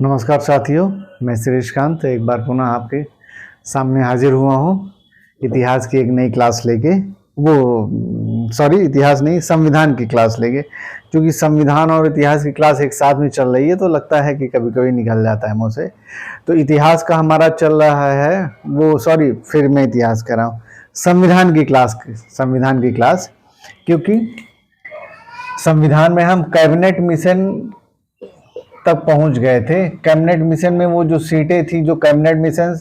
नमस्कार साथियों, मैं श्रीकांत एक बार पुनः आपके सामने हाजिर हुआ हूँ इतिहास की एक नई क्लास लेके। इतिहास नहीं, संविधान की क्लास लेके। क्योंकि संविधान और इतिहास की क्लास एक साथ में चल रही है तो लगता है कि कभी कभी निकल जाता है मुँह से। तो इतिहास का हमारा चल रहा है फिर मैं इतिहास कर रहा हूँ, संविधान की क्लास। क्योंकि संविधान में हम कैबिनेट मिशन तक पहुंच गए थे। कैबिनेट मिशन में वो जो सीटें थी, जो कैबिनेट मिशन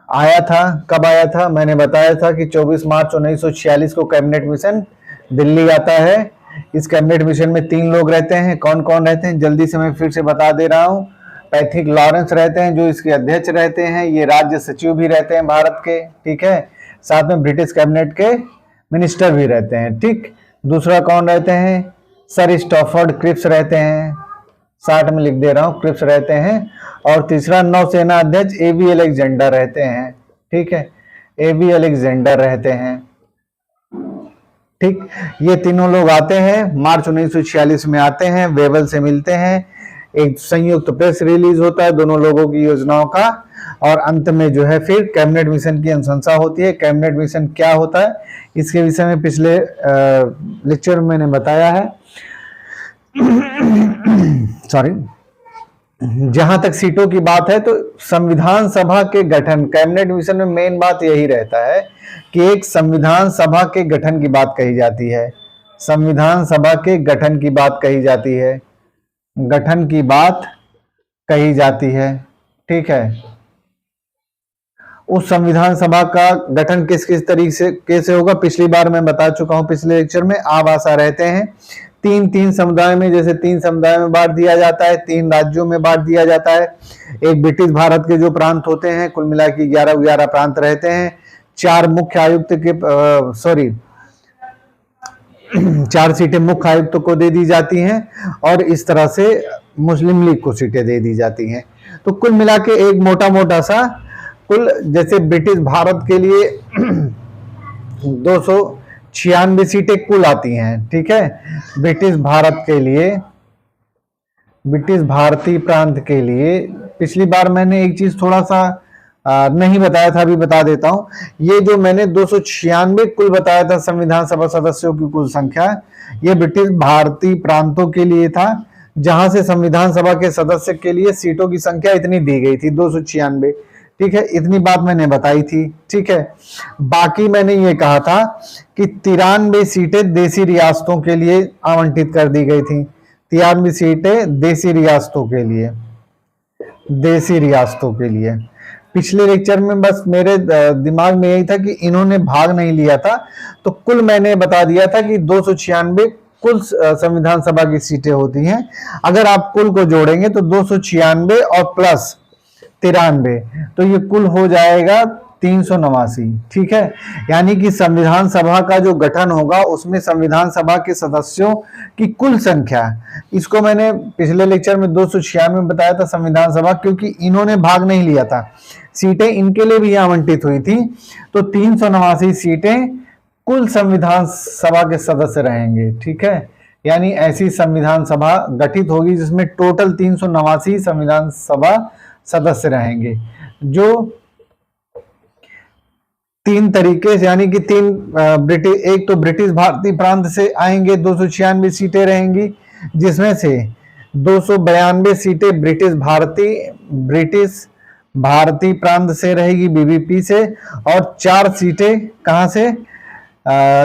आया था, कब आया था मैंने बताया था कि 24 मार्च 1946 को कैबिनेट मिशन दिल्ली आता है। इस कैबिनेट मिशन में 3 लोग रहते हैं। कौन कौन रहते हैं जल्दी से मैं फिर से बता दे रहा हूँ। पैथिक लॉरेंस रहते हैं जो इसके अध्यक्ष रहते हैं, ये राज्य सचिव भी रहते हैं भारत के, ठीक है। साथ में ब्रिटिश कैबिनेट के मिनिस्टर भी रहते हैं, ठीक। दूसरा कौन रहते हैं, सर स्टॉफर्ड क्रिप्स रहते हैं, 60 में लिख दे रहा हूँ, क्रिप्स रहते हैं। और तीसरा नौसेना अध्यक्ष एबी अलेक्जेंडर रहते हैं, ठीक है, एबी अलेक्जेंडर रहते हैं, ठीक। ये तीनों लोग आते हैं, मार्च 1946 में आते हैं, वेवल से मिलते हैं, एक संयुक्त प्रेस रिलीज होता है दोनों लोगों की योजनाओं का। और अंत में जो है फिर कैबिनेट मिशन की अनुशंसा होती है। कैबिनेट मिशन क्या होता है इसके विषय में पिछले लेक्चर में मैंने बताया है। जहां तक सीटों की बात है तो संविधान सभा के गठन, कैबिनेट मिशन में मेन बात यही रहता है कि एक संविधान सभा के गठन की बात कही जाती है। संविधान सभा के गठन की बात कही जाती है, गठन की बात कही जाती है, ठीक है। उस संविधान सभा का गठन किस किस तरीके से होगा पिछली बार मैं बता चुका हूं पिछले लेक्चर में। आवासा रहते हैं 3 समुदाय में, जैसे 3 समुदाय में बांट दिया जाता है, 3 राज्यों में बांट दिया जाता है। एक ब्रिटिश भारत के जो प्रांत होते हैं, कुल मिला के 11 प्रांत रहते हैं। 4 मुख्य आयुक्त के 4 सीटें मुख्य आयुक्त को दे दी जाती हैं और इस तरह से मुस्लिम लीग को सीटें दे दी जाती हैं। तो कुल मिला के एक मोटा सा कुल, जैसे ब्रिटिश भारत के लिए 296 सीटें कुल आती हैं, ठीक है। ब्रिटिश भारत के लिए, ब्रिटिश भारतीय प्रांत के लिए पिछली बार मैंने एक चीज थोड़ा सा नहीं बताया था, अभी बता देता हूं। ये जो मैंने 296 कुल बताया था संविधान सभा सदस्यों की कुल संख्या, ये ब्रिटिश भारतीय प्रांतों के लिए था, जहां से संविधान सभा के सदस्य के लिए सीटों की संख्या इतनी दी गई थी, 296, ठीक है। इतनी बात मैंने बताई थी, ठीक है। बाकी मैंने ये कहा था कि 93 सीटें देसी रियासतों के लिए आवंटित कर दी गई थी। 93 सीटें देसी रियासतों के लिए, देसी रियासतों के लिए। पिछले लेक्चर में बस मेरे दिमाग में यही था कि इन्होंने भाग नहीं लिया था, तो कुल मैंने बता दिया था कि 296 कुल संविधान सभा की सीटें होती हैं। अगर आप कुल को जोड़ेंगे तो 296 और प्लस 93, तो ये कुल हो जाएगा 389, ठीक है। यानी कि संविधान सभा का जो गठन होगा उसमें संविधान सभा के सदस्यों की कुल संख्या, इसको मैंने पिछले लेक्चर में 296 में बताया था संविधान सभा, क्योंकि इन्होंने भाग नहीं लिया था, सीटें इनके लिए भी आवंटित हुई थी। तो 389 सीटें कुल संविधान सभा के सदस्य रहेंगे, ठीक है। यानी ऐसी संविधान सभा गठित होगी जिसमें टोटल 389 संविधान सभा सदस्य रहेंगे, जो 3 तरीके से, यानी कि 3 एक तो ब्रिटिश भारतीय प्रांत से आएंगे, 296 सीटें रहेंगी, जिसमें से 292 सीटें ब्रिटिश भारतीय प्रांत से रहेगी, बीबीपी से। और 4 सीटें कहां से,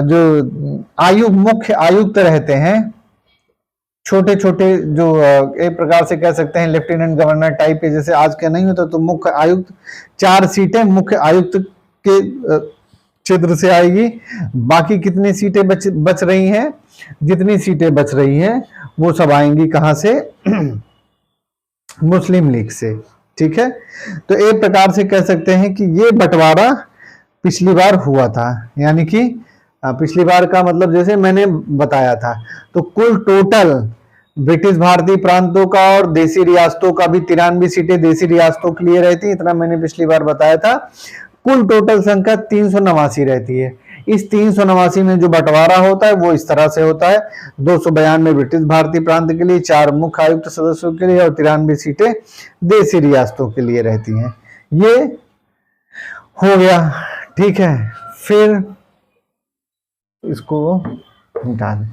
जो मुख्य आयुक्त रहते हैं, छोटे छोटे, जो एक प्रकार से कह सकते हैं लेफ्टिनेंट गवर्नर टाइप के, जैसे आज के नहीं होता, तो मुख्य आयुक्त, 4 सीटें मुख्य आयुक्त के क्षेत्र से आएगी। बाकी कितनी सीटें बच रही हैं, जितनी सीटें बच रही हैं वो सब आएंगी कहां से, मुस्लिम लीग से, ठीक है। तो एक प्रकार से कह सकते हैं कि ये बंटवारा पिछली बार हुआ था, यानी कि पिछली बार का मतलब जैसे मैंने बताया था। तो कुल टोटल ब्रिटिश भारतीय प्रांतों का और देसी रियासतों का भी 93 सीटें देसी रियासतों के लिए रहती, इतना मैंने पिछली बार बताया था। कुल टोटल संख्या 389 रहती है। इस 389 में जो बंटवारा होता है वो इस तरह से होता है, 292 ब्रिटिश भारतीय प्रांत के लिए, 4 मुख्य आयुक्त सदस्यों के लिए और 93 सीटें देशी रियासतों के लिए रहती हैं। ये हो गया, ठीक है। फिर इसको हटा दें।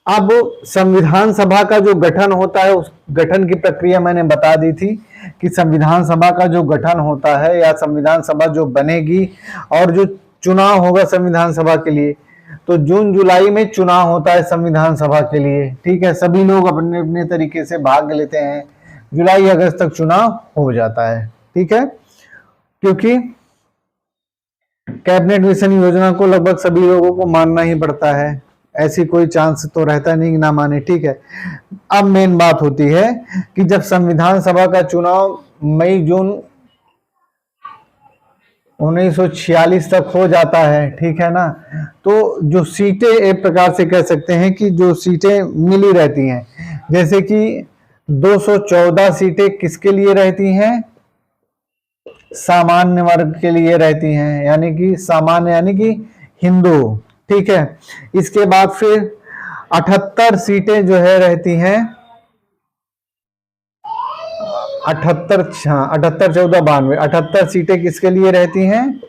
अब संविधान सभा का जो गठन होता है उस गठन की प्रक्रिया मैंने बता दी थी कि संविधान सभा का जो गठन होता है या संविधान सभा जो बनेगी और जो चुनाव होगा संविधान सभा के लिए, तो जून जुलाई में चुनाव होता है संविधान सभा के लिए, ठीक है। सभी लोग अपने अपने तरीके से भाग लेते हैं, जुलाई अगस्त तक चुनाव हो जाता है, ठीक है। क्योंकि कैबिनेट मिशन योजना को लगभग सभी लोगों को मानना ही पड़ता है, ऐसी कोई चांस तो रहता नहीं ना माने, ठीक है। अब मेन बात होती है कि जब संविधान सभा का चुनाव मई जून 1946 तक हो जाता है, ठीक है ना, तो जो सीटें एक प्रकार से कह सकते हैं कि जो सीटें मिली रहती हैं, जैसे कि 214 सीटें किसके लिए रहती हैं, सामान्य वर्ग के लिए रहती हैं, यानी कि सामान्य यानी कि हिंदू, ठीक है। इसके बाद फिर 78 सीटें जो है रहती हैं, 78 14 92 78 सीटें किसके लिए रहती हैं,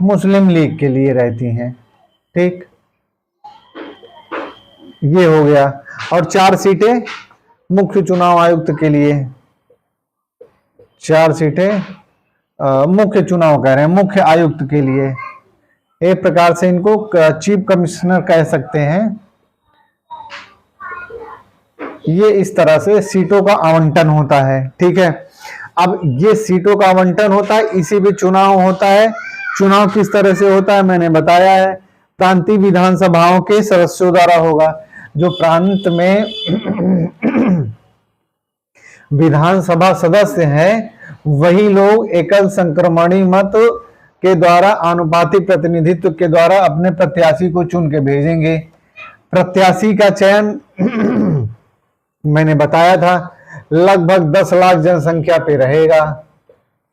मुस्लिम लीग के लिए रहती हैं, ठीक, ये हो गया। और 4 सीटें मुख्य चुनाव आयुक्त के लिए, 4 सीटें मुख्य चुनाव कह रहे हैं, मुख्य आयुक्त के लिए, एक प्रकार से इनको चीफ कमिश्नर कह सकते हैं। ये इस तरह से सीटों का आवंटन होता है, ठीक है। अब ये सीटों का आवंटन होता है, इसी पे चुनाव होता है। चुनाव किस तरह से होता है मैंने बताया है, प्रांतीय विधानसभाओं के सदस्यों द्वारा होगा। जो प्रांत में विधानसभा सदस्य हैं वही लोग एकल संक्रमणी मत के द्वारा आनुपातिक प्रतिनिधित्व के द्वारा अपने प्रत्याशी को चुन के भेजेंगे। प्रत्याशी का चयन मैंने बताया था लगभग 10 लाख जनसंख्या पे रहेगा,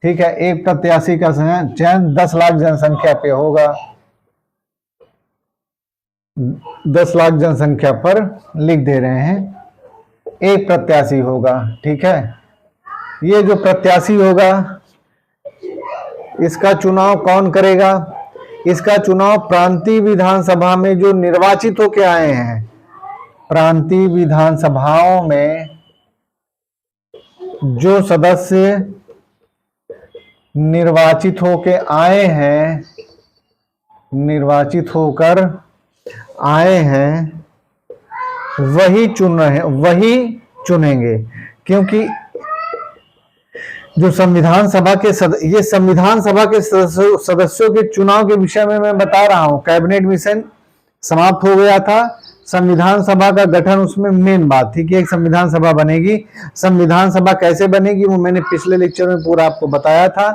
ठीक है। एक प्रत्याशी का चयन 10 लाख जनसंख्या पे होगा, 10 लाख जनसंख्या पर लिख दे रहे हैं, एक प्रत्याशी होगा, ठीक है। ये जो प्रत्याशी होगा इसका चुनाव कौन करेगा, इसका चुनाव प्रांतीय विधानसभा में जो निर्वाचित होके आए हैं, प्रांतीय विधानसभाओं में जो सदस्य निर्वाचित होके आए हैं, निर्वाचित होकर आए हैं वही चुन रहे, वही चुनेंगे। क्योंकि जो संविधान सभा के ये संविधान सभा के सदस्यों के चुनाव के विषय में मैं बता रहा हूं। कैबिनेट मिशन समाप्त हो गया था, संविधान सभा का गठन उसमें मेन बात थी कि एक संविधान सभा बनेगी। संविधान सभा कैसे बनेगी वो मैंने पिछले लेक्चर में पूरा आपको बताया था।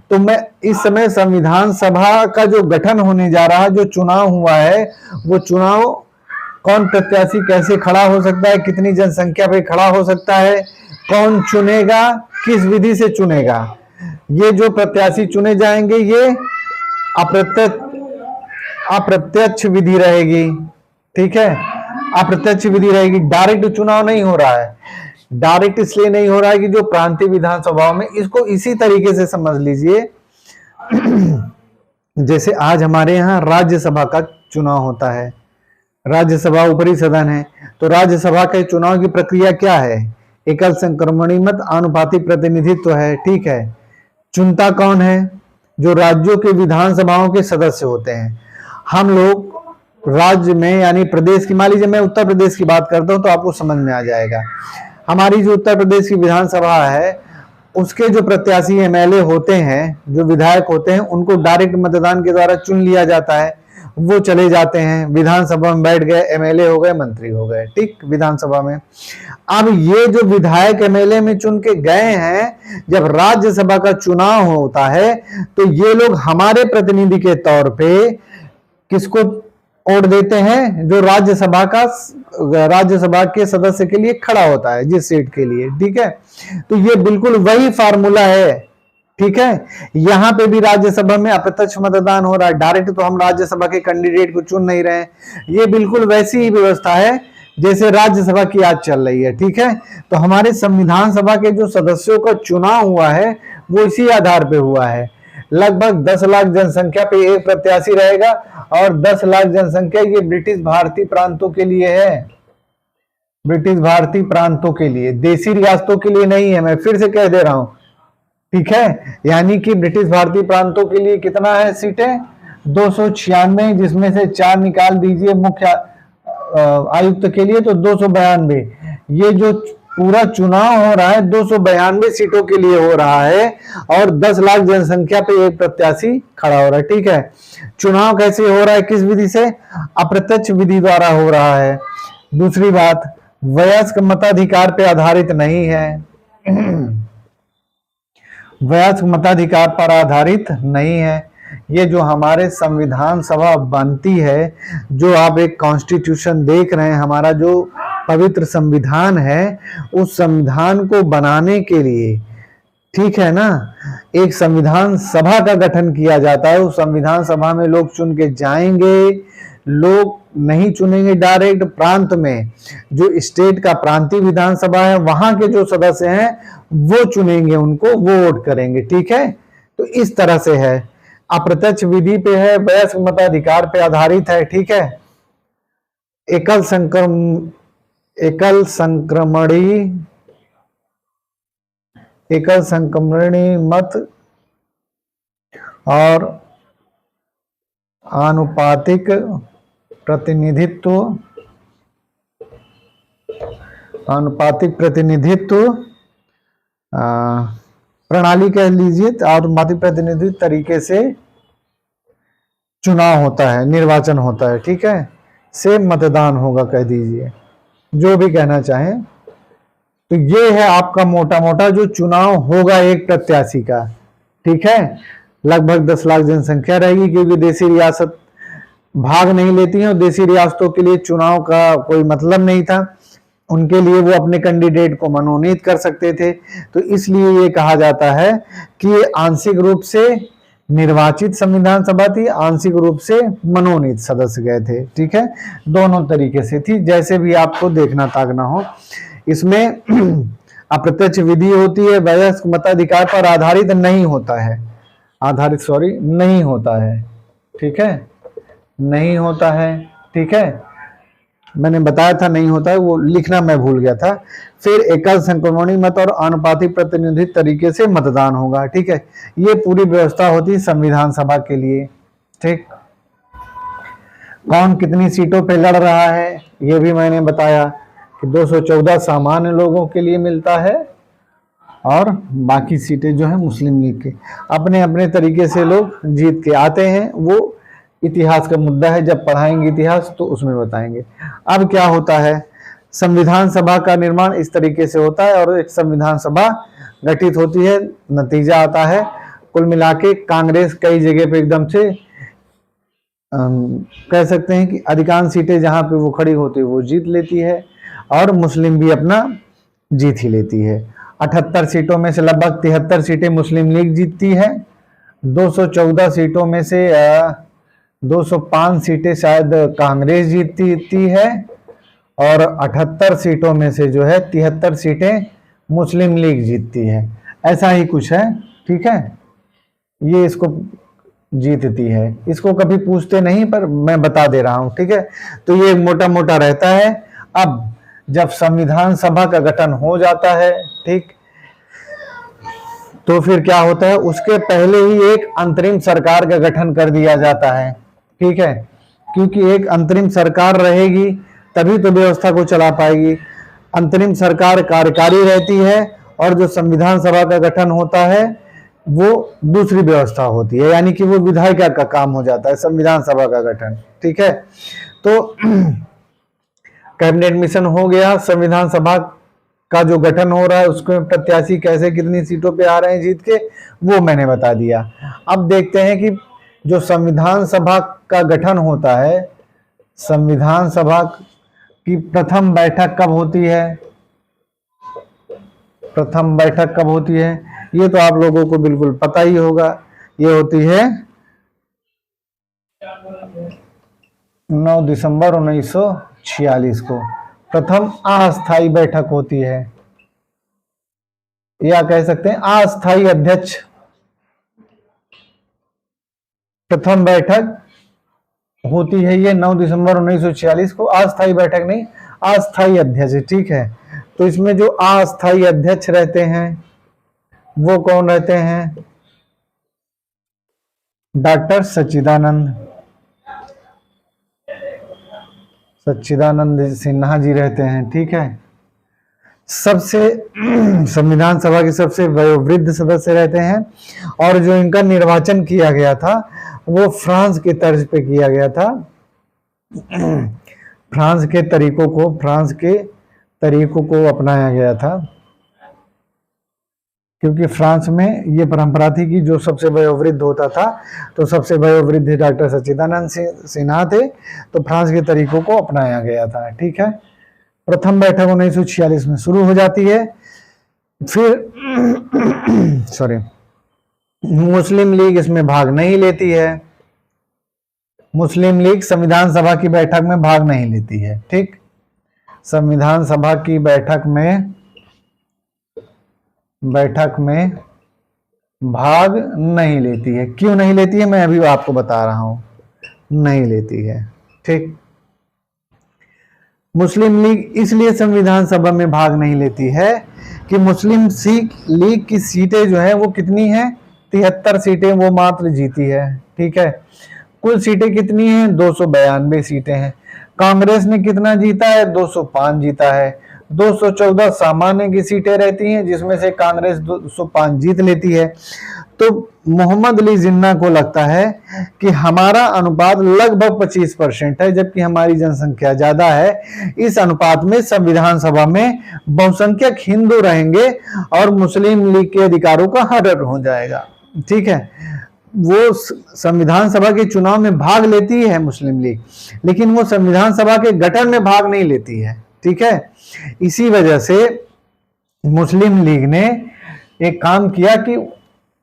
तो मैं इस समय संविधान सभा का जो गठन होने जा रहा है, जो चुनाव हुआ है, वो चुनाव कौन प्रत्याशी कैसे खड़ा हो सकता है, कितनी जनसंख्या पे खड़ा हो सकता है, कौन चुनेगा, किस विधि से चुनेगा, ये जो प्रत्याशी चुने जाएंगे ये अप्रत्यक्ष विधि रहेगी, ठीक है। अप्रत्यक्ष विधि रहेगी, डायरेक्ट चुनाव नहीं हो रहा है। डायरेक्ट इसलिए नहीं हो रहा है कि जो प्रांतीय विधानसभाओं में, इसको इसी तरीके से समझ लीजिए जैसे आज हमारे यहाँ राज्यसभा का चुनाव होता है, राज्यसभा ऊपरी सदन है, तो राज्यसभा के चुनाव की प्रक्रिया क्या है, एकल संक्रमणी मत आनुपातिक प्रतिनिधित्व है, ठीक है। चुनता कौन है, जो राज्यों के विधानसभाओं के सदस्य होते हैं। हम लोग राज्य में यानी प्रदेश की, मान लीजिए मैं उत्तर प्रदेश की बात करता हूं तो आपको समझ में आ जाएगा। हमारी जो उत्तर प्रदेश की विधानसभा है उसके जो प्रत्याशी एमएलए होते हैं, जो विधायक होते हैं, उनको डायरेक्ट मतदान के द्वारा चुन लिया जाता है। वो चले जाते हैं विधानसभा में, बैठ गए, एमएलए हो गए, मंत्री हो गए, ठीक, विधानसभा में। अब ये जो विधायक एमएलए में चुन के गए हैं, जब राज्यसभा का चुनाव होता है तो ये लोग हमारे प्रतिनिधि के तौर पे किसको वोट देते हैं, जो राज्यसभा के सदस्य के लिए खड़ा होता है, जिस सीट के लिए, ठीक है। तो ये बिल्कुल वही फार्मूला है ठीक है। यहां पे भी राज्यसभा में अप्रत्यक्ष मतदान हो रहा है, डायरेक्ट तो हम राज्यसभा के कैंडिडेट को चुन नहीं रहे हैं। ये बिल्कुल वैसी ही व्यवस्था है जैसे राज्यसभा की आज चल रही है। ठीक है, तो हमारे संविधान सभा के जो सदस्यों का चुनाव हुआ है वो इसी आधार पे हुआ है। लगभग 10 लाख जनसंख्या पे एक प्रत्याशी रहेगा, और 10 लाख जनसंख्या ये ब्रिटिश भारतीय प्रांतों के लिए है, ब्रिटिश भारतीय प्रांतों के लिए, देशी रियासतों के लिए नहीं है। मैं फिर से कह दे रहा हूं, ठीक है। यानी कि ब्रिटिश भारतीय प्रांतों के लिए कितना है सीटें? 296, जिसमें से 4 निकाल दीजिए मुख्य आयुक्त के लिए, तो 292। ये जो पूरा चुनाव हो रहा है 292 सीटों के लिए हो रहा है, और 10 लाख जनसंख्या पे एक प्रत्याशी खड़ा हो रहा है। ठीक है, चुनाव कैसे हो रहा है, किस विधि से? अप्रत्यक्ष विधि द्वारा हो रहा है। दूसरी बात, वयस्क मताधिकार पे आधारित नहीं है, वयस्क मताधिकार पर आधारित नहीं है। ये जो हमारे संविधान सभा बनती है, जो आप एक कॉन्स्टिट्यूशन देख रहे हैं, हमारा जो पवित्र संविधान है, उस संविधान को बनाने के लिए, ठीक है ना, एक संविधान सभा का गठन किया जाता है। उस संविधान सभा में लोग चुन के जाएंगे, लोग नहीं चुनेंगे डायरेक्ट, प्रांत में जो स्टेट का प्रांतीय विधानसभा है वहां के जो सदस्य हैं वो चुनेंगे, उनको वो वोट करेंगे। ठीक है, तो इस तरह से है, अप्रत्यक्ष विधि पे है, वयस्क मताधिकार पे आधारित है। ठीक है, एकल संक्रमणी मत और आनुपातिक प्रतिनिधित्व प्रणाली कह लीजिए, और आनुपातिक प्रतिनिधित्व तरीके से चुनाव होता है, निर्वाचन होता है। ठीक है, से मतदान होगा कह दीजिए, जो भी कहना चाहें। तो ये है आपका मोटा मोटा जो चुनाव होगा एक प्रत्याशी का। ठीक है, लगभग 10 लाख जनसंख्या रहेगी, क्योंकि देशी रियासत भाग नहीं लेती हैं, और देशी रियासतों के लिए चुनाव का कोई मतलब नहीं था, उनके लिए वो अपने कैंडिडेट को मनोनीत कर सकते थे। तो इसलिए ये कहा जाता है कि आंशिक रूप से निर्वाचित संविधान सभा थी, आंशिक रूप से मनोनीत सदस्य गए थे। ठीक है, दोनों तरीके से थी, जैसे भी आपको देखना ताकना हो। इसमें अप्रत्यक्ष विधि होती है, वयस्क मताधिकार पर आधारित नहीं होता है, नहीं होता है। ठीक है, नहीं होता है। ठीक है, मैंने बताया था नहीं होता है, वो लिखना मैं भूल गया था। फिर एकल संक्रमणी मत और आनुपातिक प्रतिनिधित्व तरीके से मतदान होगा। ठीक है, ये पूरी व्यवस्था होती है संविधान सभा के लिए। ठीक, कौन कितनी सीटों पे लड़ रहा है ये भी मैंने बताया कि 214 सामान्य लोगों के लिए मिलता है, और बाकी सीटें जो है मुस्लिम लीग के अपने अपने तरीके से लोग जीत के आते हैं। वो इतिहास का मुद्दा है, जब पढ़ाएंगे इतिहास तो उसमें बताएंगे। अब क्या होता है, संविधान सभा का निर्माण इस तरीके से होता है, और एक संविधान सभा गठित होती है, नतीजा आता है। कुल मिला के कांग्रेस कई जगह पे एकदम से कह सकते हैं कि अधिकांश सीटें जहां पे वो खड़ी होती है वो जीत लेती है, और मुस्लिम भी अपना जीत ही लेती है। 78 सीटों में से लगभग 73 सीटें मुस्लिम लीग जीतती है, 214 सीटों में से 205 सीटें शायद कांग्रेस जीतती है, और 78 सीटों में से जो है 73 सीटें मुस्लिम लीग जीतती है। ऐसा ही कुछ है। ठीक है, ये इसको जीतती है, इसको कभी पूछते नहीं, पर मैं बता दे रहा हूं। ठीक है, तो ये मोटा मोटा रहता है। अब जब संविधान सभा का गठन हो जाता है, ठीक, तो फिर क्या होता है, उसके पहले ही एक अंतरिम सरकार का गठन कर दिया जाता है। ठीक है, क्योंकि एक अंतरिम सरकार रहेगी तभी तो व्यवस्था को चला पाएगी। अंतरिम सरकार कार्यकारी रहती है, और जो संविधान सभा का गठन होता है वो दूसरी व्यवस्था होती है, यानी कि वो विधायिका का काम हो जाता है संविधान सभा का गठन। ठीक है, तो कैबिनेट मिशन हो गया, संविधान सभा का जो गठन हो रहा है उसके प्रत्याशी कैसे कितनी सीटों पे आ रहे हैं जीत के, वो मैंने बता दिया। अब देखते हैं कि जो संविधान सभा का गठन होता है, संविधान सभा की प्रथम बैठक कब होती है? प्रथम बैठक कब होती है? ये तो आप लोगों को बिल्कुल पता ही होगा, ये होती है 9 दिसंबर 1946 को प्रथम अस्थायी बैठक होती है, या कह सकते हैं अस्थायी अध्यक्ष। प्रथम बैठक होती है ये 9 दिसंबर 1946 को, अस्थायी बैठक नहीं, अस्थायी अध्यक्ष, ठीक है। तो इसमें जो अस्थायी अध्यक्ष रहते हैं वो कौन रहते हैं? डॉक्टर सच्चिदानंद सिन्हा जी रहते हैं, ठीक है। सबसे संविधान सभा के सबसे वयोवृद्ध सदस्य रहते हैं, और जो इनका निर्वाचन किया गया था वो फ्रांस के तर्ज पे किया गया था। फ्रांस के तरीकों को अपनाया गया था, क्योंकि फ्रांस में ये परंपरा थी कि जो सबसे वयोवृद्ध होता था, तो सबसे वयोवृद्ध डॉक्टर सच्चिदानंद सिन्हा थे, तो फ्रांस के तरीकों को अपनाया गया था, ठीक है। प्रथम बैठक 1946 में शुरू हो जाती है। फिर सॉरी, मुस्लिम लीग इसमें भाग नहीं लेती है। मुस्लिम लीग संविधान सभा की बैठक में भाग नहीं लेती है, ठीक। संविधान सभा की बैठक में भाग नहीं लेती है। क्यों नहीं लेती है मैं अभी आपको बता रहा हूं, नहीं लेती है, ठीक। मुस्लिम लीग इसलिए संविधान सभा में भाग नहीं लेती है कि मुस्लिम लीग की सीटें जो है वो कितनी है? 73 सीटें वो मात्र जीती है, ठीक है। कुल सीटें कितनी हैं? 292 सीटें हैं। कांग्रेस ने कितना जीता है? 205 जीता है। 214 सामान्य की सीटें रहती हैं, जिसमें से कांग्रेस 205 जीत लेती है। तो मोहम्मद अली जिन्ना को लगता है कि हमारा अनुपात लगभग 25% है, जबकि हमारी जनसंख्या ज्यादा है। इस अनुपात में संविधान सभा में बहुसंख्यक हिंदू रहेंगे और मुस्लिम लीग के अधिकारों का हनन हो जाएगा, ठीक है। वो संविधान सभा के चुनाव में भाग लेती है मुस्लिम लीग, लेकिन वो संविधान सभा के गठन में भाग नहीं लेती है, ठीक है। इसी वजह से मुस्लिम लीग ने एक काम किया कि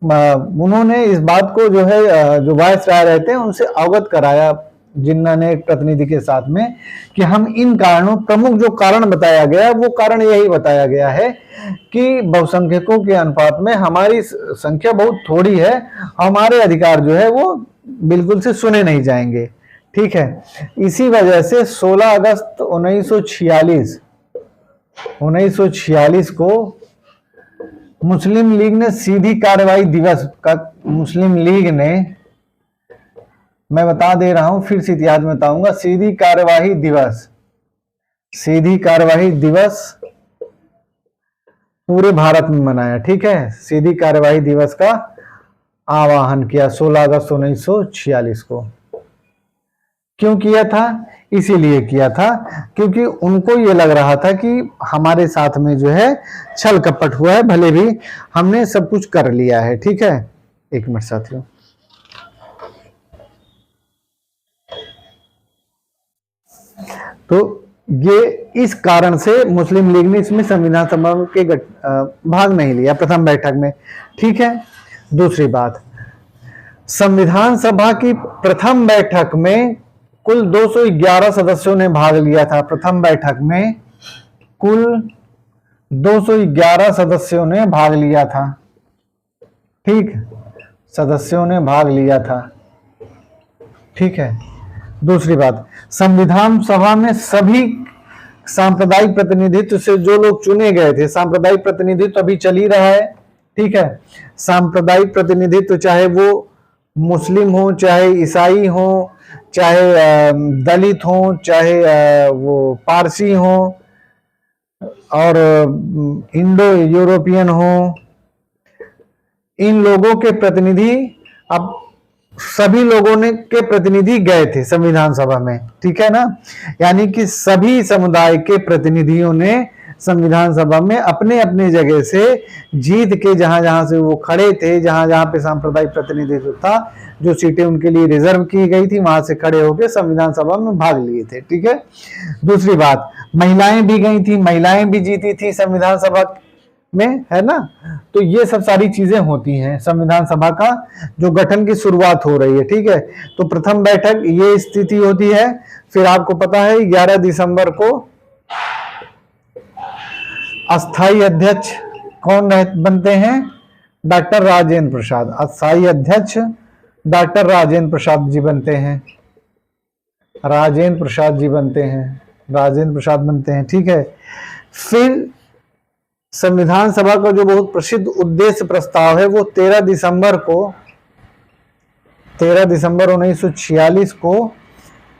उन्होंने इस बात को जो है जो वायसराय रहते हैं उनसे अवगत कराया, जिन्ना ने एक प्रतिनिधि के साथ में, कि हम इन कारणों, प्रमुख जो कारण बताया गया वो कारण यही बताया गया है कि बहुसंख्यकों के अनुपात में हमारी संख्या बहुत थोड़ी है, हमारे अधिकार जो है वो बिल्कुल से सुने नहीं जाएंगे, ठीक है। इसी वजह से 16 अगस्त 1946 को मुस्लिम लीग ने सीधी कार्रवाई दिवस का, मुस्लिम लीग ने, मैं बता दे रहा हूं, फिर से इतिहास में बताऊंगा, सीधी कार्यवाही दिवस पूरे भारत में मनाया, ठीक है। सीधी कार्यवाही दिवस का आह्वान किया 16 अगस्त 1946 को। क्यों किया था? इसीलिए किया था क्योंकि उनको ये लग रहा था कि हमारे साथ में जो है छल कपट हुआ है, भले भी हमने सब कुछ कर लिया है, ठीक है। एक मिनट साथियों, तो ये इस कारण से मुस्लिम लीग ने इसमें संविधान सभा के भाग नहीं लिया प्रथम बैठक में, ठीक है। दूसरी बात, संविधान सभा की प्रथम बैठक में कुल 211 सदस्यों ने भाग लिया था। प्रथम बैठक में कुल 211 सदस्यों ने भाग लिया था, ठीक, सदस्यों ने भाग लिया था, ठीक है। दूसरी बात, संविधान सभा में सभी सांप्रदायिक प्रतिनिधित्व से जो लोग चुने गए थे, सांप्रदायिक प्रतिनिधित्व अभी चल ही रहा है, ठीक है। सांप्रदायिक प्रतिनिधित्व चाहे वो मुस्लिम हो, चाहे ईसाई हो, चाहे दलित हो, चाहे वो पारसी हो और इंडो यूरोपियन हो, इन लोगों के प्रतिनिधि, अब सभी लोगों ने के प्रतिनिधि गए थे संविधान सभा में, ठीक है ना। यानी कि सभी समुदाय के प्रतिनिधियों ने संविधान सभा में अपने अपने जगह से जीत के, जहां जहां से वो खड़े थे, जहां जहां पे सांप्रदायिक प्रतिनिधित्व था, जो सीटें उनके लिए रिजर्व की गई थी, वहां से खड़े होकर संविधान सभा में भाग लिए थे, ठीक है। दूसरी बात, महिलाएं भी गई थी, महिलाएं भी जीती थी संविधान सभा में, है ना। तो ये सब सारी चीजें होती हैं संविधान सभा का जो गठन की शुरुआत हो रही है, ठीक है। तो प्रथम बैठक ये स्थिति होती है। फिर आपको पता है 11 दिसंबर को अस्थाई अध्यक्ष कौन बनते हैं? डॉक्टर राजेंद्र प्रसाद। अस्थाई अध्यक्ष डॉक्टर राजेंद्र प्रसाद जी बनते हैं। राजेंद्र प्रसाद जी बनते हैं, राजेंद्र प्रसाद बनते हैं, ठीक है। फिर संविधान सभा का जो बहुत प्रसिद्ध उद्देश्य प्रस्ताव है वो 13 दिसंबर 1946 को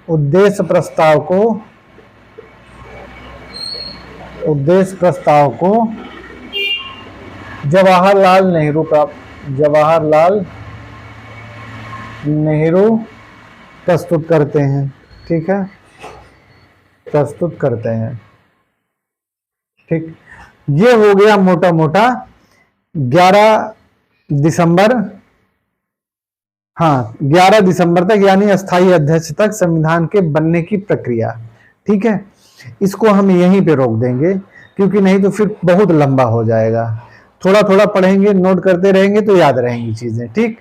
उद्देश्य प्रस्ताव को जवाहरलाल नेहरू प्रस्तुत करते हैं, ठीक है, प्रस्तुत करते हैं, ठीक। ये हो गया मोटा मोटा 11 दिसंबर, हाँ 11 दिसंबर तक यानी अस्थाई अध्यक्ष तक संविधान के बनने की प्रक्रिया, ठीक है। इसको हम यहीं पे रोक देंगे क्योंकि नहीं तो फिर बहुत लंबा हो जाएगा। थोड़ा थोड़ा पढ़ेंगे, नोट करते रहेंगे तो याद रहेंगी चीजें, ठीक।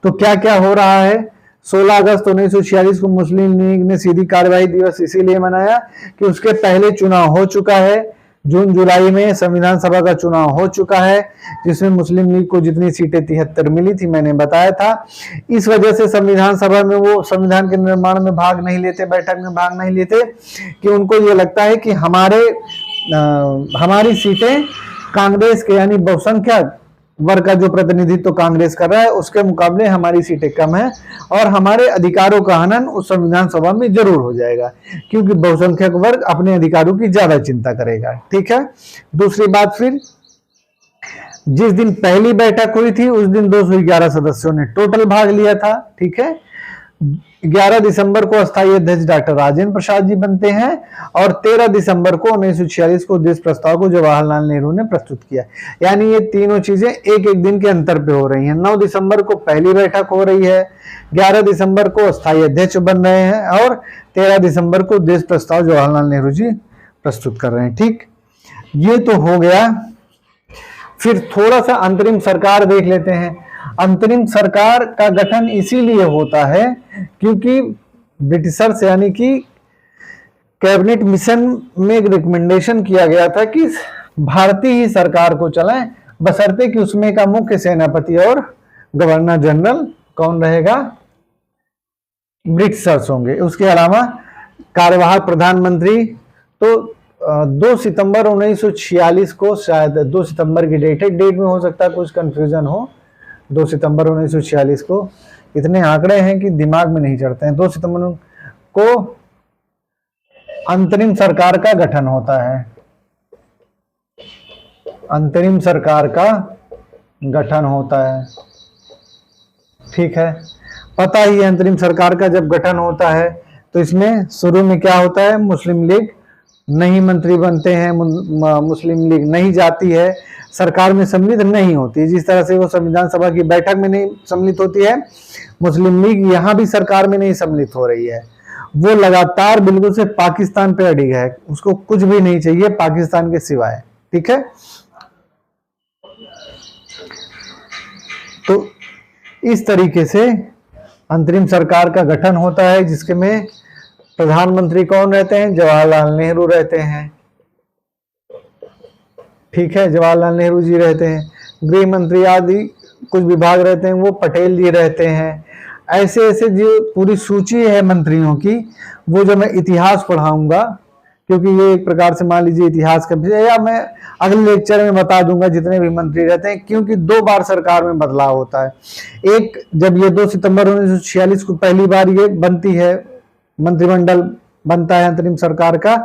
तो क्या क्या हो रहा है? 16 अगस्त 1946 को मुस्लिम लीग ने सीधी कार्यवाही दिवस इसीलिए मनाया कि उसके पहले चुनाव हो चुका है। जून जुलाई में संविधान सभा का चुनाव हो चुका है जिसमें मुस्लिम लीग को जितनी सीटें 73 मिली थी, मैंने बताया था। इस वजह से संविधान सभा में वो संविधान के निर्माण में भाग नहीं लेते, बैठक में भाग नहीं लेते कि उनको ये लगता है कि हमारी सीटें कांग्रेस के यानी बहुसंख्यक वर्ग का जो प्रतिनिधित्व कांग्रेस कर रहा है उसके मुकाबले हमारी सीटें कम है और हमारे अधिकारों का हनन उस संविधान सभा में जरूर हो जाएगा क्योंकि बहुसंख्यक वर्ग अपने अधिकारों की ज्यादा चिंता करेगा, ठीक है। दूसरी बात, फिर जिस दिन पहली बैठक हुई थी उस दिन 211 सदस्यों ने टोटल भाग लिया था, ठीक है। 11 दिसंबर को अस्थायी अध्यक्ष डॉक्टर राजेंद्र प्रसाद जी बनते हैं और 13 दिसंबर को 1946 को उद्देश्य प्रस्ताव को जवाहरलाल नेहरू ने प्रस्तुत किया। यानी ये तीनों चीजें एक एक दिन के अंतर पे हो रही हैं। 9 दिसंबर को पहली बैठक हो रही है, 11 दिसंबर को अस्थायी अध्यक्ष बन रहे हैं और 13 दिसंबर को उद्देश्य प्रस्ताव जवाहरलाल नेहरू जी प्रस्तुत कर रहे हैं, ठीक। ये तो हो गया। फिर थोड़ा सा अंतरिम सरकार देख लेते हैं। अंतरिम सरकार का गठन इसीलिए होता है क्योंकि ब्रिटिशर्स यानी कि कैबिनेट मिशन में एक रिकमेंडेशन किया गया था कि भारतीय ही सरकार को चलाएं बशर्ते कि उसमें का मुख्य सेनापति और गवर्नर जनरल कौन रहेगा? ब्रिटिशर्स होंगे। उसके अलावा कार्यवाहक प्रधानमंत्री तो 2 सितंबर 1946 को, शायद 2 सितंबर की डेट है, डेट में हो सकता है कुछ कंफ्यूजन हो। 2 सितंबर 1946 को, इतने आंकड़े हैं कि दिमाग में नहीं चढ़ते हैं। 2 सितंबर को अंतरिम सरकार का गठन होता है। अंतरिम सरकार का गठन होता है, ठीक है। पता ही है अंतरिम सरकार का जब गठन होता है तो इसमें शुरू में क्या होता है? मुस्लिम लीग नहीं मंत्री बनते हैं, मुस्लिम लीग नहीं जाती है, सरकार में सम्मिलित नहीं होती। जिस तरह से वो संविधान सभा की बैठक में नहीं सम्मिलित होती है, मुस्लिम लीग यहाँ भी सरकार में नहीं सम्मिलित हो रही है। वो लगातार बिल्कुल से पाकिस्तान पे अड़ी है, उसको कुछ भी नहीं चाहिए पाकिस्तान के सिवाय, ठीक है। तो इस तरीके से अंतरिम सरकार का गठन होता है जिसके में प्रधानमंत्री कौन रहते हैं? जवाहरलाल नेहरू रहते हैं, ठीक है, जवाहरलाल नेहरू जी रहते हैं। गृह मंत्री आदि कुछ विभाग रहते हैं वो पटेल जी रहते हैं। ऐसे ऐसे जो पूरी सूची है मंत्रियों की, वो जो मैं इतिहास पढ़ाऊंगा क्योंकि ये एक प्रकार से मान लीजिए इतिहास का विषय, या मैं अगले लेक्चर में बता दूंगा जितने भी मंत्री रहते हैं, क्योंकि 2 बार सरकार में बदलाव होता है। एक जब ये 2 सितंबर 1946 को पहली बार ये बनती है, मंत्रिमंडल बनता है अंतरिम सरकार का,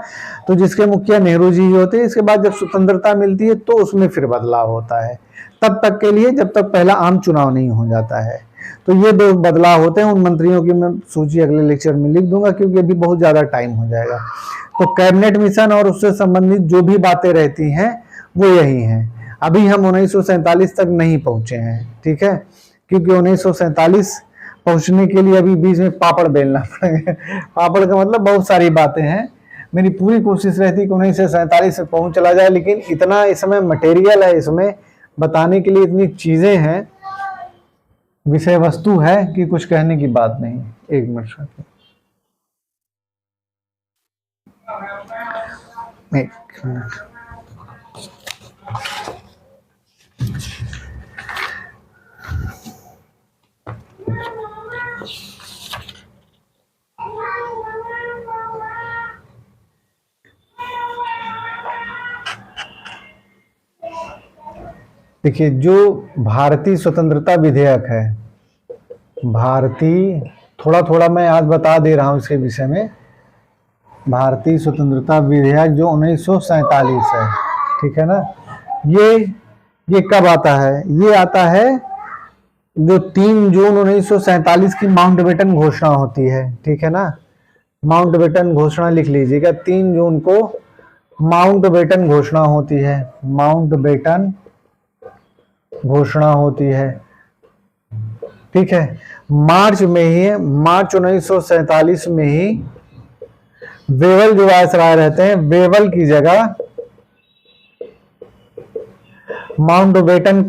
तो जिसके मुखिया नेहरू जी ही होते हैं। इसके बाद जब स्वतंत्रता मिलती है तो उसमें फिर बदलाव होता है, तब तक के लिए जब तक पहला आम चुनाव नहीं हो जाता है। तो ये 2 बदलाव होते हैं। उन मंत्रियों की मैं सूची अगले लेक्चर में लिख दूंगा क्योंकि अभी बहुत ज्यादा टाइम हो जाएगा। तो कैबिनेट मिशन और उससे संबंधित जो भी बातें रहती हैं वो यही हैं। अभी हम 1947 तक नहीं पहुंचे हैं, ठीक है, क्योंकि 1947 पहुंचने के लिए अभी बीच में पापड़ बेलना पड़ेगा। पापड़ का मतलब बहुत सारी बातें हैं, मेरी पूरी कोशिश रहती कि 1947 में पहुंच चला जाए, लेकिन इतना इस समय मटेरियल है, इसमें बताने के लिए इतनी चीजें हैं, विषय वस्तु है कि कुछ कहने की बात नहीं। एक मिनट, एक मिनट। देखिए, जो भारतीय स्वतंत्रता विधेयक है, भारतीय, थोड़ा थोड़ा मैं आज बता दे रहा हूं इसके विषय में। भारतीय स्वतंत्रता विधेयक जो 1947 है, ठीक है ना, ये कब आता है? ये आता है जो 3 जून 1947 की माउंटबेटन घोषणा होती है, ठीक है ना। माउंटबेटन घोषणा लिख लीजिएगा, 3 जून को माउंटबेटन घोषणा होती है, माउंटबेटन घोषणा होती है, ठीक है। मार्च में ही, मार्च 1947 में ही वेवल जो वायसराय रहते हैं, वेवल की जगह माउंटबेटन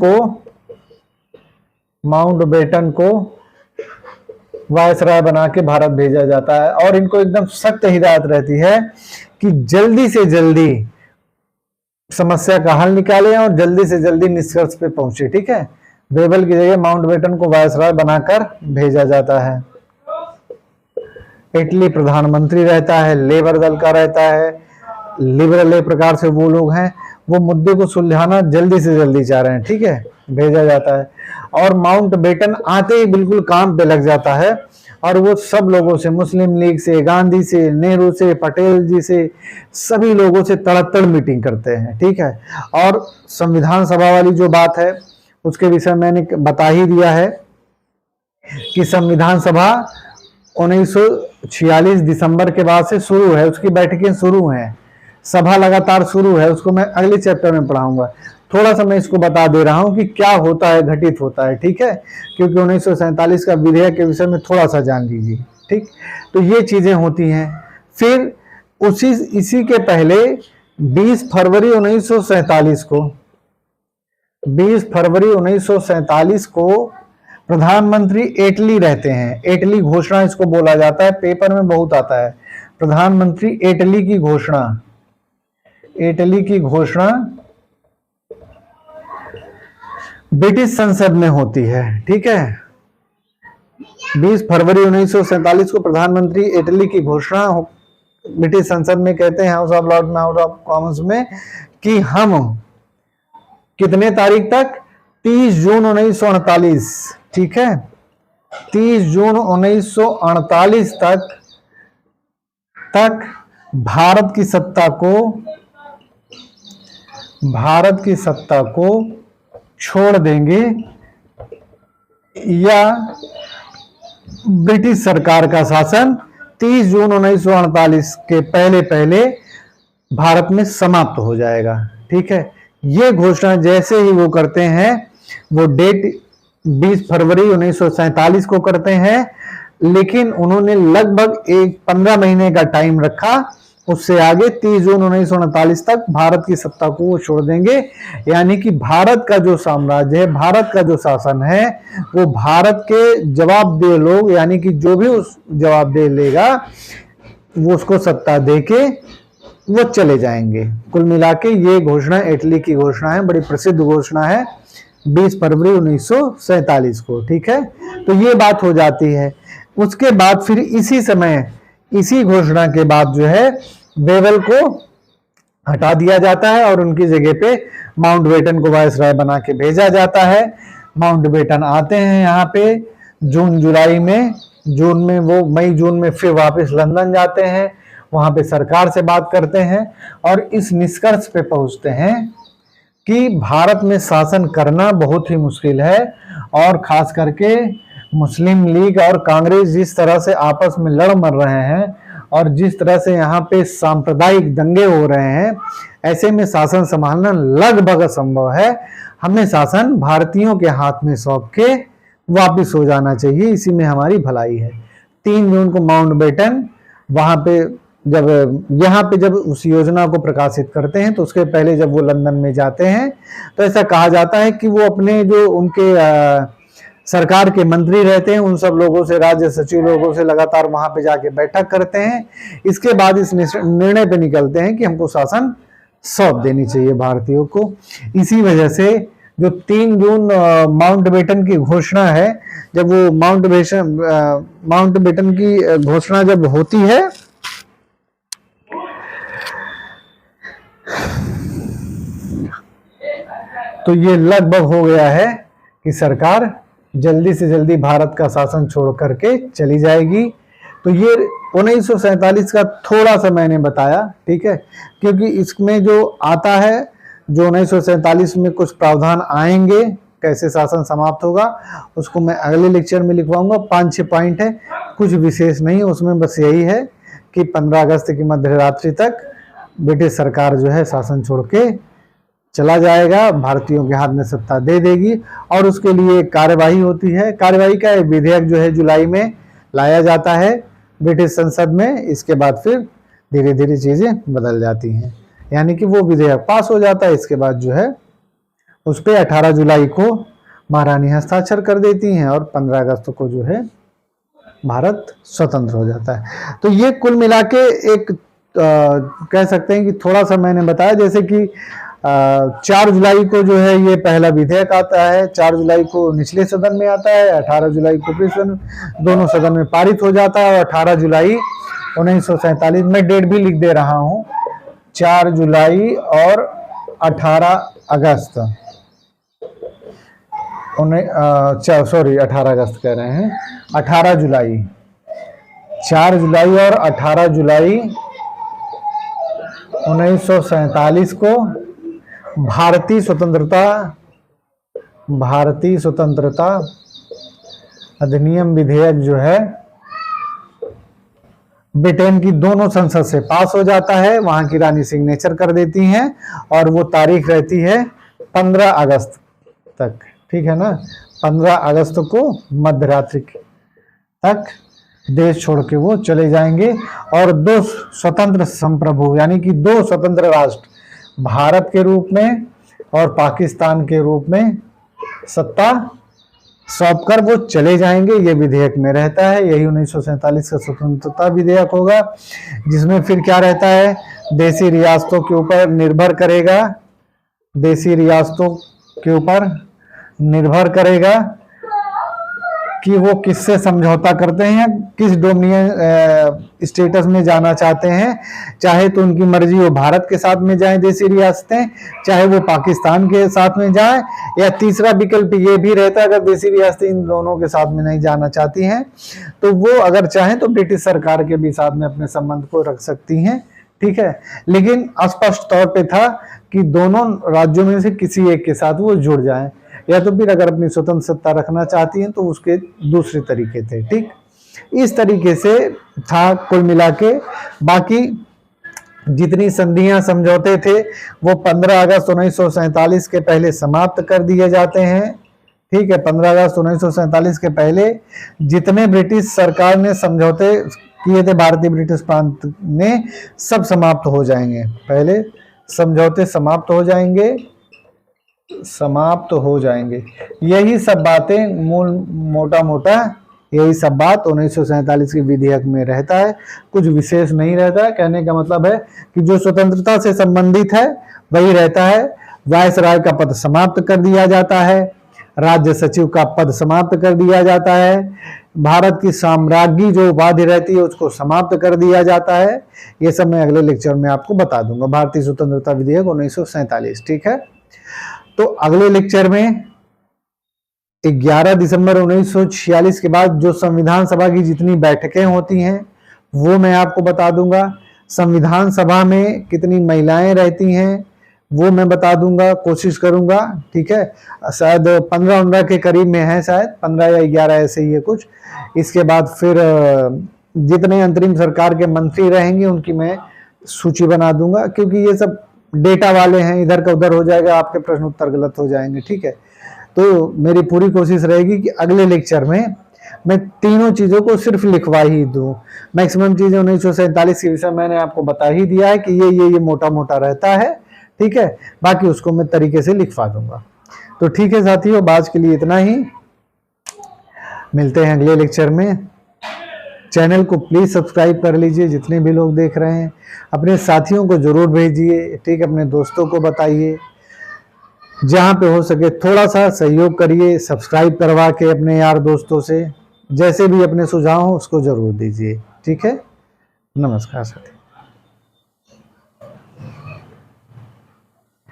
को वायसराय बना के भारत भेजा जाता है, और इनको एकदम सख्त हिदायत रहती है कि जल्दी से जल्दी समस्या का हल निकालें और जल्दी से जल्दी निष्कर्ष पे पहुंचे, ठीक है। वेवल की जगह माउंटबेटन को वायसराय बनाकर भेजा जाता है। इटली प्रधानमंत्री रहता है, लेबर दल का रहता है, लिबरल एक प्रकार से वो लोग हैं, वो मुद्दे को सुलझाना जल्दी से जल्दी चाह रहे हैं, ठीक है, भेजा जाता है। और माउंटबेटन आते ही बिल्कुल काम पे लग जाता है, और वो सब लोगों से, मुस्लिम लीग से, गांधी से, नेहरू से, पटेल जी से, सभी लोगों से तड़कतड़ मीटिंग करते हैं, ठीक है। और संविधान सभा वाली जो बात है उसके विषय मैंने बता ही दिया है कि संविधान सभा 1946 दिसंबर के बाद से शुरू है, उसकी बैठकें शुरू हैं, सभा लगातार शुरू है, उसको मैं अगले चैप्टर में पढ़ाऊंगा। थोड़ा सा मैं इसको बता दे रहा हूं कि क्या होता है, घटित होता है, ठीक है, क्योंकि 1947 का विधेयक के विषय में थोड़ा सा जान लीजिए, ठीक। तो ये चीजें होती हैं। फिर इसी के पहले 20 फरवरी 1947 को, 20 फरवरी 1947 को प्रधानमंत्री एटली रहते हैं, एटली घोषणा इसको बोला जाता है, पेपर में बहुत आता है, प्रधानमंत्री एटली की घोषणा, एटली की घोषणा ब्रिटिश संसद में होती है, ठीक है। 20 फरवरी 1947 को प्रधानमंत्री इटली की घोषणा ब्रिटिश संसद में कहते हैं, हाउस ऑफ लॉर्ड्स में, हाउस ऑफ कॉमन्स में, कि हम कितने तारीख तक, 30 जून 1948, ठीक है, 30 जून 1948 तक भारत की सत्ता को छोड़ देंगे, या ब्रिटिश सरकार का शासन 30 जून 1948 के पहले पहले भारत में समाप्त हो जाएगा, ठीक है। ये घोषणा जैसे ही वो करते हैं, वो डेट 20 फरवरी 1947 को करते हैं, लेकिन उन्होंने लगभग 15 महीने का टाइम रखा, उससे आगे 30 जून 1939 तक भारत की सत्ता को वो छोड़ देंगे। यानी कि भारत का जो साम्राज्य है, भारत का जो शासन है, वो भारत के जवाबदेह लोग, यानी कि जो भी उस जवाबदेह लेगा वो उसको सत्ता देके वो चले जाएंगे। कुल मिला के ये घोषणा इटली की घोषणा है, बड़ी प्रसिद्ध घोषणा है, 20 फरवरी 1947 को, ठीक है। तो ये बात हो जाती है। उसके बाद फिर इसी समय, इसी घोषणा के बाद जो है वेवल को हटा दिया जाता है और उनकी जगह पे माउंटबेटन को वायसराय बना के भेजा जाता है। माउंटबेटन आते हैं यहाँ पे जून जुलाई में, जून में वो मई जून में फिर वापस लंदन जाते हैं, वहां पे सरकार से बात करते हैं और इस निष्कर्ष पे पहुंचते हैं कि भारत में शासन करना बहुत ही मुश्किल है, और खास करके मुस्लिम लीग और कांग्रेस जिस तरह से आपस में लड़ मर रहे हैं और जिस तरह से यहाँ पे सांप्रदायिक दंगे हो रहे हैं, ऐसे में शासन संभालना लगभग असंभव है। हमें शासन भारतीयों के हाथ में सौंप के वापिस हो जाना चाहिए, इसी में हमारी भलाई है। 3 जून को माउंटबेटन वहां पे जब यहाँ पे जब उस योजना को प्रकाशित करते हैं तो उसके पहले जब वो लंदन में जाते हैं तो ऐसा कहा जाता है कि वो अपने जो उनके सरकार के मंत्री रहते हैं उन सब लोगों से, राज्य सचिव लोगों से लगातार वहां पे जाके बैठक करते हैं। इसके बाद इस निर्णय पे निकलते हैं कि हमको शासन सौंप देनी चाहिए भारतीयों को। इसी वजह से जो 3 जून माउंटबेटन की घोषणा है, जब वो माउंटबेटन की घोषणा जब होती है तो ये लगभग हो गया है कि सरकार जल्दी से जल्दी भारत का शासन छोड़ करके चली जाएगी। तो ये 1947 का थोड़ा सा मैंने बताया, ठीक है, क्योंकि इसमें जो आता है, जो 1947 में कुछ प्रावधान आएंगे, कैसे शासन समाप्त होगा, उसको मैं अगले लेक्चर में लिखवाऊंगा। 5-6 पॉइंट है, कुछ विशेष नहीं, उसमें बस यही है कि 15 अगस्त की मध्य रात्रि तक ब्रिटिश सरकार जो है शासन छोड़ के चला जाएगा, भारतीयों के हाथ में सत्ता दे देगी और उसके लिए कार्यवाही होती है। कार्यवाही का एक विधेयक जो है जुलाई में लाया जाता है ब्रिटिश संसद में। इसके बाद फिर धीरे धीरे चीजें बदल जाती हैं, यानी कि वो विधेयक पास हो जाता है। इसके बाद जो है उस पर 18 जुलाई को महारानी हस्ताक्षर कर देती हैं और 15 अगस्त को जो है भारत स्वतंत्र हो जाता है। तो ये कुल मिला के एक कह सकते हैं कि थोड़ा सा मैंने बताया, जैसे कि 4 जुलाई को जो है ये पहला विधेयक आता है, 4 जुलाई को निचले सदन में आता है, 18 जुलाई को दोनों सदन में पारित हो जाता है और 18 जुलाई 1947 में डेट भी लिख दे रहा हूं, 4 जुलाई और 18 अगस्त 18 अगस्त कह रहे हैं, 18 जुलाई, 4 जुलाई और 18 जुलाई 1947 को भारतीय स्वतंत्रता अधिनियम विधेयक जो है ब्रिटेन की दोनों संसद से पास हो जाता है। वहां की रानी सिग्नेचर कर देती हैं और वो तारीख रहती है 15 अगस्त तक, ठीक है ना। 15 अगस्त को मध्य रात्रि तक देश छोड़ के वो चले जाएंगे और 2 स्वतंत्र संप्रभु यानी कि 2 स्वतंत्र राष्ट्र, भारत के रूप में और पाकिस्तान के रूप में सत्ता सौंप कर वो चले जाएंगे। ये विधेयक में रहता है। यही 1947 का स्वतंत्रता विधेयक होगा, जिसमें फिर क्या रहता है, देसी रियासतों के ऊपर निर्भर करेगा, देसी रियासतों के ऊपर निर्भर करेगा कि वो किससे समझौता करते हैं, किस डोमिनियन स्टेटस में जाना चाहते हैं। चाहे तो उनकी मर्जी वो भारत के साथ में जाएं देसी रियासतें, चाहे वो पाकिस्तान के साथ में जाएं, या तीसरा विकल्प ये भी रहता है अगर देसी रियासतें इन दोनों के साथ में नहीं जाना चाहती हैं तो वो अगर चाहें तो ब्रिटिश सरकार के भी साथ में अपने संबंध को रख सकती हैं, ठीक है। लेकिन स्पष्ट तौर पे था कि दोनों राज्यों में से किसी एक के साथ वो जुड़ जाएं, या तो फिर अगर अपनी स्वतंत्र सत्ता रखना चाहती हैं तो उसके दूसरे तरीके थे, ठीक। इस तरीके से था कुल मिला के। बाकी जितनी संधियां समझौते थे वो 15 अगस्त 1947 के पहले समाप्त कर दिए जाते हैं, ठीक है। 15 अगस्त 1947 के पहले जितने ब्रिटिश सरकार ने समझौते किए थे भारतीय ब्रिटिश प्रांत में, सब समाप्त हो जाएंगे। पहले समझौते समाप्त हो जाएंगे। यही सब बातें मोटा मोटा यही सब बात 1947 के विधेयक में रहता है, कुछ विशेष नहीं रहता है। कहने का मतलब है कि जो स्वतंत्रता से संबंधित है वही रहता है। वायसराय का पद समाप्त कर दिया जाता है, राज्य सचिव का पद समाप्त कर दिया जाता है, भारत की साम्राज्ञी जो उपाधि रहती है उसको समाप्त कर दिया जाता है। ये सब मैं अगले लेक्चर में आपको बता दूंगा। भारतीय स्वतंत्रता विधेयक 1947, ठीक है। तो अगले लेक्चर में 11 दिसंबर 1946 के बाद जो संविधान सभा की जितनी बैठकें होती हैं वो मैं आपको बता दूंगा। संविधान सभा में कितनी महिलाएं रहती हैं वो मैं बता दूंगा, कोशिश करूंगा, ठीक है। शायद 15 के करीब में है, शायद 15 या 11 ऐसे ही है कुछ। इसके बाद फिर जितने अंतरिम सरकार के मंत्री रहेंगे उनकी मैं सूची बना दूंगा, क्योंकि ये सब डेटा वाले हैं, इधर का उधर हो जाएगा, आपके प्रश्न उत्तर गलत हो जाएंगे, ठीक है। तो मेरी पूरी कोशिश रहेगी कि अगले लेक्चर में मैं तीनों चीजों को सिर्फ लिखवा ही दूं। मैक्सिमम चीजें 1947 के विषय मैंने आपको बता ही दिया है कि ये मोटा मोटा रहता है, ठीक है। बाकी उसको मैं तरीके से लिखवा दूंगा। तो ठीक है साथियों, आज के लिए इतना ही, मिलते हैं अगले लेक्चर में। चैनल को प्लीज सब्सक्राइब कर लीजिए, जितने भी लोग देख रहे हैं अपने साथियों को जरूर भेजिए, ठीक है, अपने दोस्तों को बताइए, जहां पे हो सके थोड़ा सा सहयोग करिए, सब्सक्राइब करवा के अपने यार दोस्तों से, जैसे भी अपने सुझाव हो उसको जरूर दीजिए, ठीक है। नमस्कार साथी।